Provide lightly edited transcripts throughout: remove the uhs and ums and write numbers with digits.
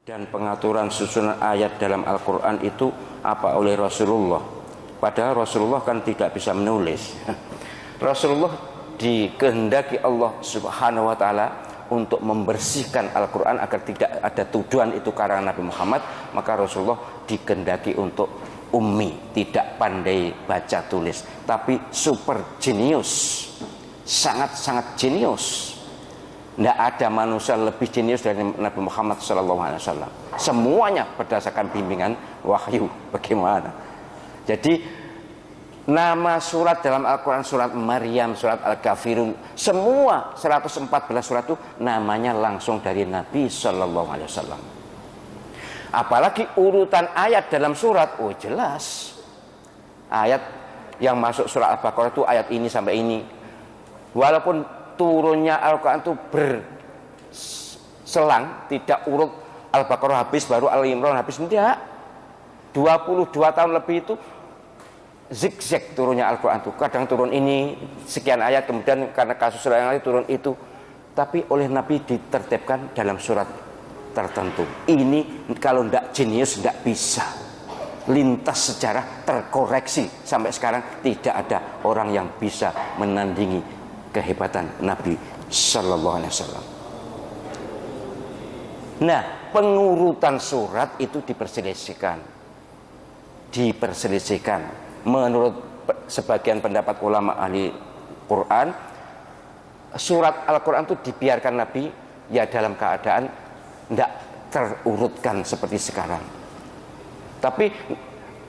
Dan pengaturan susunan ayat dalam Al-Quran itu apa oleh Rasulullah. Padahal Rasulullah kan tidak bisa menulis. Rasulullah dikehendaki Allah Subhanahu wa ta'ala untuk membersihkan Al-Quran agar tidak ada tuduhan itu karangan Nabi Muhammad. Maka Rasulullah dikehendaki untuk ummi, tidak pandai baca tulis, tapi super jenius, sangat-sangat jenius. Tidak ada manusia lebih jenius dari Nabi Muhammad SAW. Semuanya berdasarkan bimbingan wahyu. Bagaimana? Jadi nama surat dalam Al-Quran, surat Maryam, surat Al-Kafirun, semua 114 surat itu namanya langsung dari Nabi SAW. Apalagi urutan ayat dalam surat, oh jelas. Ayat yang masuk surat Al-Baqarah itu ayat ini sampai ini. Walaupun turunnya Al-Quran itu berselang, tidak urut Al-Baqarah habis baru Al-Imran habis, tidak. 22 tahun lebih itu zigzag turunnya Al-Quran itu. Kadang turun ini sekian ayat, kemudian karena kasus yang lain turun itu. Tapi oleh Nabi ditertibkan dalam surat tertentu. Ini kalau tidak jenius tidak bisa. Lintas sejarah terkoreksi sampai sekarang tidak ada orang yang bisa menandingi kehebatan Nabi Sallallahu Alaihi Wasallam. Nah, pengurutan surat itu diperselisihkan. Menurut sebagian pendapat ulama ahli Quran, surat Al-Quran itu dibiarkan Nabi ya dalam keadaan tidak terurutkan seperti sekarang. Tapi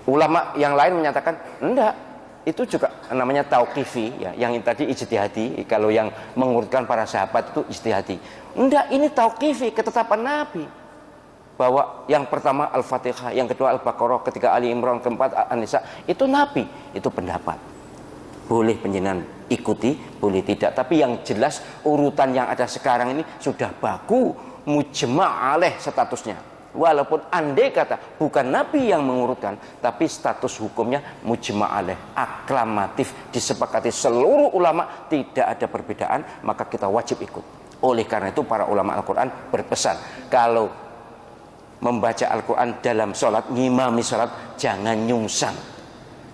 ulama yang lain menyatakan enggak. Itu juga namanya tauqifi ya, yang tadi ijtihadi. Kalau yang mengurutkan para sahabat itu ijtihadi. Enggak, ini tauqifi, ketetapan Nabi. Bahwa yang pertama Al-Fatihah, yang kedua Al-Baqarah, ketiga Ali Imran, keempat An-Nisa, itu Nabi, itu pendapat. Boleh penjenengan ikuti, boleh tidak. Tapi yang jelas urutan yang ada sekarang ini sudah baku, mujma' alaih statusnya. Walaupun andai kata bukan Nabi yang mengurutkan, tapi status hukumnya mujma' alaih, aklamatif, disepakati seluruh ulama, tidak ada perbedaan, maka kita wajib ikut. Oleh karena itu para ulama Al-Quran berpesan, kalau membaca Al-Quran dalam sholat, ngimami sholat, jangan nyungsang,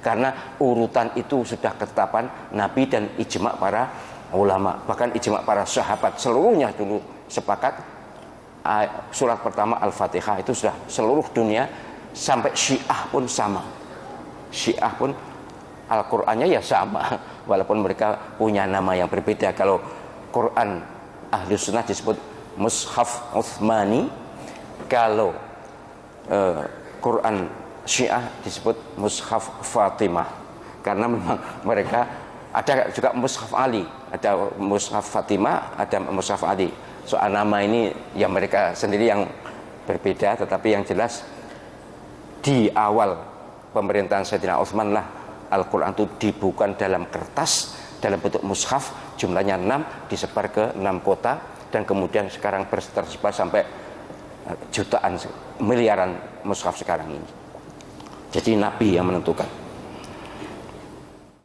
karena urutan itu sudah ketetapan Nabi dan ijma' para ulama, bahkan ijma' para sahabat seluruhnya dulu sepakat. Surat pertama Al-Fatihah itu sudah seluruh dunia, sampai Syiah pun sama. Syiah pun Al-Qur'annya ya sama, walaupun mereka punya nama yang berbeda. Kalau Quran Ahlu Sunnah disebut Mushaf Utsmani, kalau Quran Syiah disebut Mushaf Fatimah, karena memang mereka ada juga Mushaf Ali, ada Mushaf Fatimah, ada Mushaf Ali. Soal nama ini ya mereka sendiri yang berbeda, tetapi yang jelas di awal pemerintahan Sayyidina Utsman lah Al-Quran itu dibukukan dalam kertas dalam bentuk mushaf, jumlahnya 6, disebar ke 6 kota, dan kemudian sekarang tersebar sampai jutaan, miliaran mushaf sekarang ini. Jadi Nabi yang menentukan.